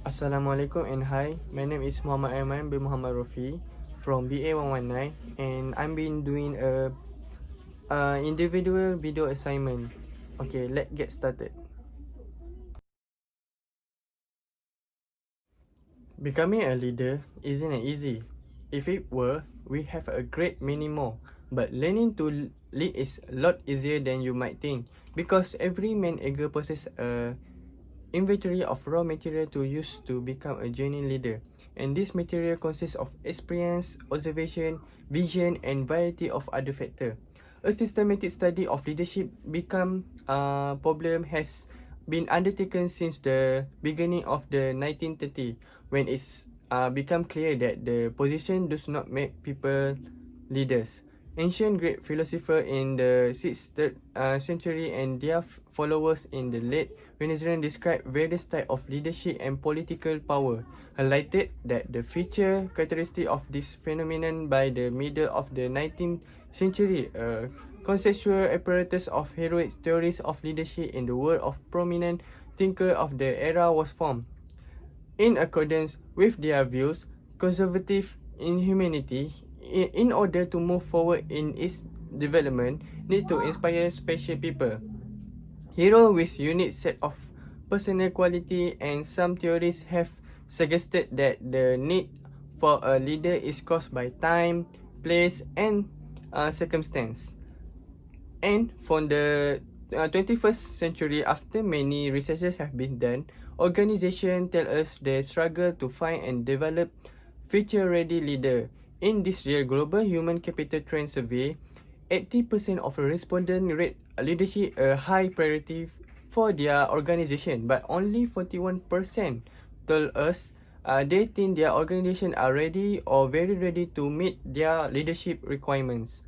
Assalamualaikum and hi. My name is Muhammad Aiman bin Muhammad Rofi from BA 119 and I'm been doing a individual video assignment. Okay, let's get started. Becoming a leader isn't easy. If it were, we have a great many more. But learning to lead is a lot easier than you might think because every man eager possesses a inventory of raw material to use to become a genuine leader. And this material consists of experience, observation, vision, and variety of other factors. A systematic study of leadership become problem has been undertaken since the beginning of the 1930, when it's become clear that the position does not make people leaders. Ancient Greek philosophers in the 6th century and their followers in the late Renaissance described various types of leadership and political power, highlighted that the feature characteristic of this phenomenon by the middle of the 19th century, a conceptual apparatus of heroic theories of leadership in the world of prominent thinkers of the era was formed. In accordance with their views, conservative in humanity, in order to move forward in its development, need to inspire special people. Hero with unique set of personal quality, and some theories have suggested that the need for a leader is caused by time, place, and circumstance. And from the 21st century, after many researches have been done, organizations tell us they struggle to find and develop future-ready leader. In this year Global Human Capital Trend Survey, 80% of respondents rate leadership a high priority for their organization, but only 41% told us they think their organization are ready or very ready to meet their leadership requirements.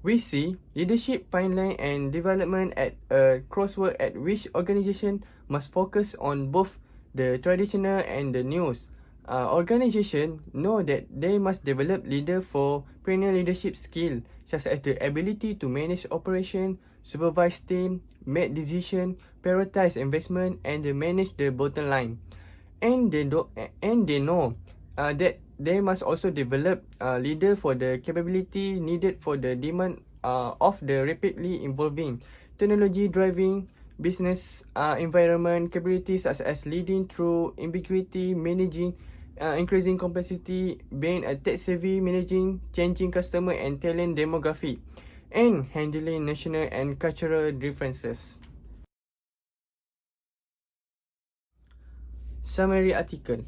We see leadership pipeline and development at a crossroad at which organization must focus on both the traditional and the news. Organization know that they must develop leader for premier leadership skill, such as the ability to manage operation, supervise team, make decision, prioritize investment, and manage the bottom line. And they know that they must also develop leader for the capability needed for the demand of the rapidly evolving technology driving business environment, capabilities such as leading through ambiguity, managing increasing complexity, being a tech-savvy, managing changing customer and talent demography, and handling national and cultural differences. Summary article.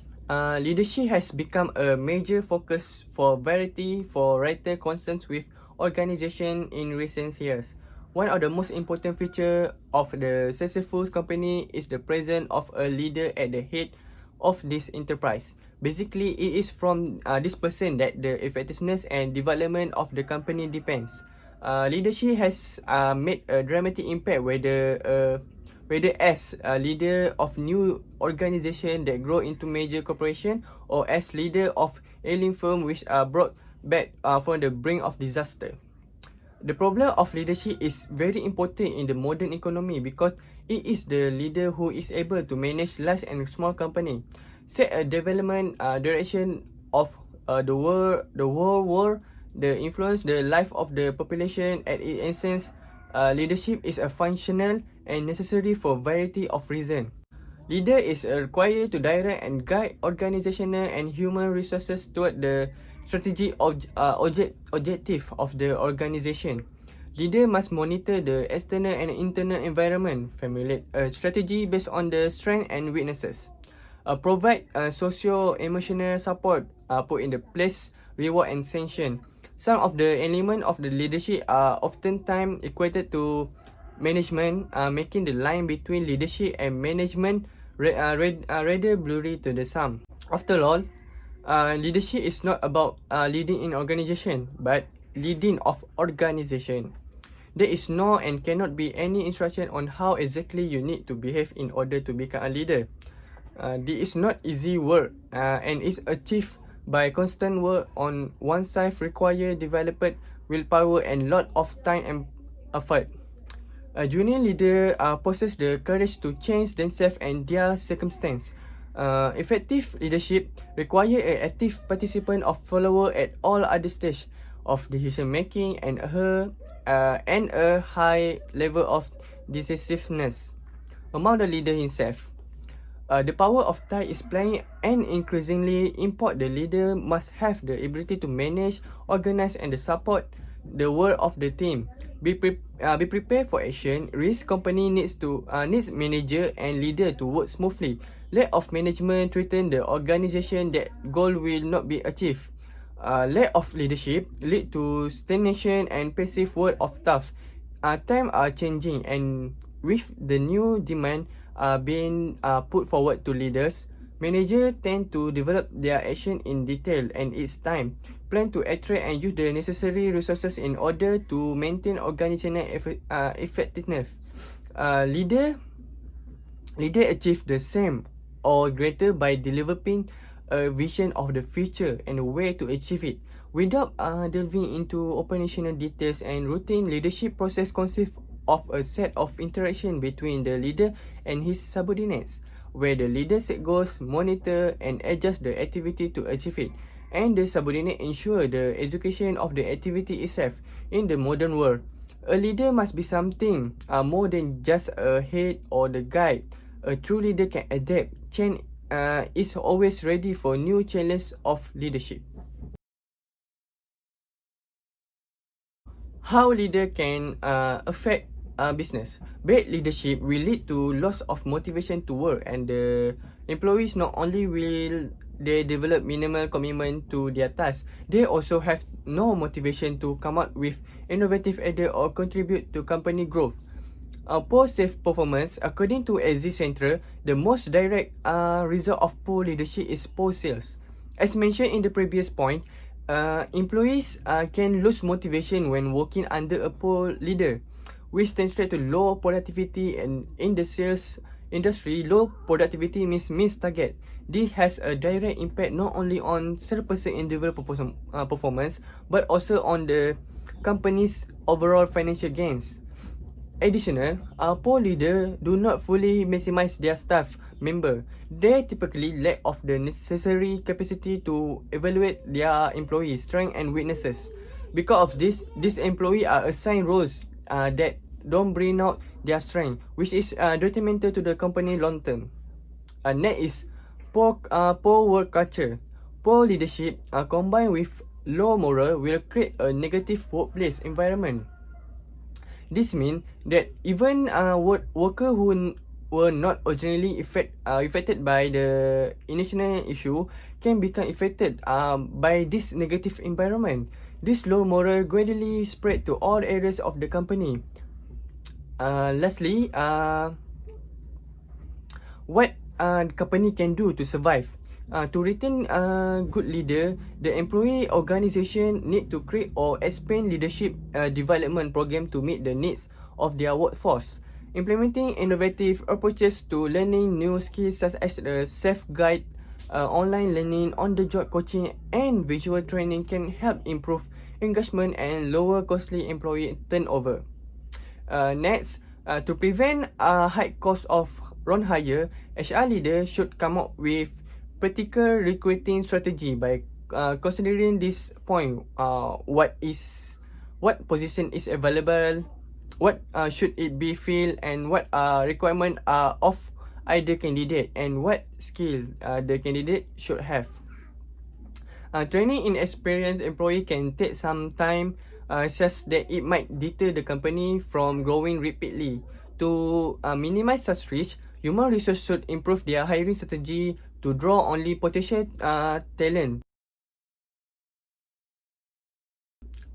Leadership has become a major focus for variety for writer concerned with organization in recent years. One of the most important features of the successful company is the presence of a leader at the head of this enterprise. Basically, it is from this person that the effectiveness and development of the company depends. Leadership has made a dramatic impact whether as a leader of new organization that grow into major corporation or as leader of ailing firm which are brought back from the brink of disaster. The problem of leadership is very important in the modern economy because it is the leader who is able to manage large and small company, set a development direction of the world, the influence the life of the population. At its essence, leadership is a functional and necessary for variety of reason. Leader is required to direct and guide organizational and human resources toward the strategic objective of the organization. Leader must monitor the external and internal environment, formulate a strategy based on the strengths and weaknesses, provide socio-emotional support, put in the place reward and sanction. Some of the elements of the leadership are oftentimes equated to management, making the line between leadership and management rather blurry to the some. After all, leadership is not about leading in organization, but leading of organization. There is no and cannot be any instruction on how exactly you need to behave in order to become a leader. This is not easy work and is achieved by constant work on one side require developed willpower and lot of time and effort. A junior leader possesses the courage to change themselves and their circumstance. Effective leadership require an active participant of follower at all other stage of decision making and a high level of decisiveness among the leader himself. The power of tie is playing an increasingly important. The leader must have the ability to manage, organize, and support the work of the team. Be prepared for action. Risk company needs manager and leader to work smoothly. Lack of management threaten the organization that goal will not be achieved. Lack of leadership lead to stagnation and passive word of staff. Times are changing, and with the new demand being put forward to leaders, managers tend to develop their action in detail, and it's time plan to attract and use the necessary resources in order to maintain organizational effectiveness. Leader achieve the same or greater by developing a vision of the future and a way to achieve it. Without delving into operational details, and routine leadership process consists of a set of interaction between the leader and his subordinates, where the leader set goals, monitor and adjust the activity to achieve it, and the subordinate ensure the execution of the activity itself. In the modern world, a leader must be something more than just a head or the guide. A true leader can adapt, change, is always ready for new challenges of leadership. How leader can affect business? Bad leadership will lead to loss of motivation to work, and the employees not only will they develop minimal commitment to their task, they also have no motivation to come up with innovative idea or contribute to company growth. Poor safe performance, according to Exit Central, the most direct result of poor leadership is poor sales. As mentioned in the previous point, employees can lose motivation when working under a poor leader, which translates to low productivity. And in the sales industry, low productivity means missed target. This has a direct impact not only on salesperson individual performance, but also on the company's overall financial gains. Additional, poor leaders do not fully maximize their staff member. They typically lack of the necessary capacity to evaluate their employees' strengths and weaknesses. Because of this, these employees are assigned roles that don't bring out their strength, which is detrimental to the company long term. Next is poor work culture. Poor leadership combined with low moral will create a negative workplace environment. This means that even workers who were not originally affected by the initial issue can become affected by this negative environment. This low moral gradually spread to all areas of the company. Lastly, what the company can do to survive? To retain a good leader, the employee organization need to create or expand leadership development program to meet the needs of their workforce. Implementing innovative approaches to learning new skills such as the self-guide, online learning, on-the-job coaching, and visual training can help improve engagement and lower costly employee turnover. Next, to prevent a high cost of wrong hire, HR leader should come up with practical recruiting strategy by considering this point. What position is available, what should it be filled, and what requirement of either candidate, and what skill the candidate should have. Training inexperienced employee can take some time, such that it might deter the company from growing rapidly. To minimize such risk, human resources should improve their hiring strategy to draw only potential talent.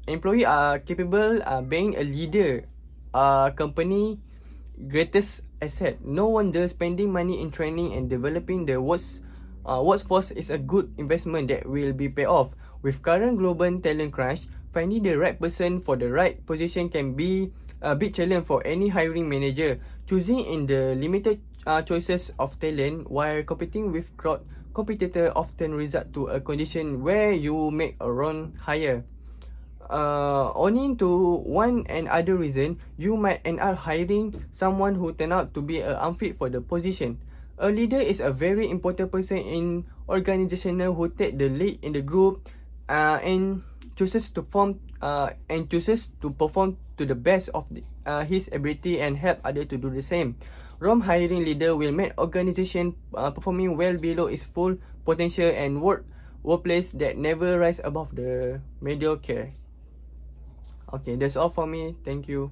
Employees are capable being a leader, company greatest asset. No wonder spending money in training and developing the workforce is a good investment that will be paid off. With current global talent crunch, finding the right person for the right position can be a big challenge for any hiring manager. Choosing in the limited choices of talent while competing with crowd competitor often result to a condition where you make a wrong hire. Owing to one and other reason, you might end up hiring someone who turn out to be unfit for the position. A leader is a very important person in organizational who take the lead in the group and chooses to perform to the best of his ability and help others to do the same. Wrong hiring leader will make organization performing well below its full potential and workplace that never rise above the mediocre. Okay, that's all for me. Thank you.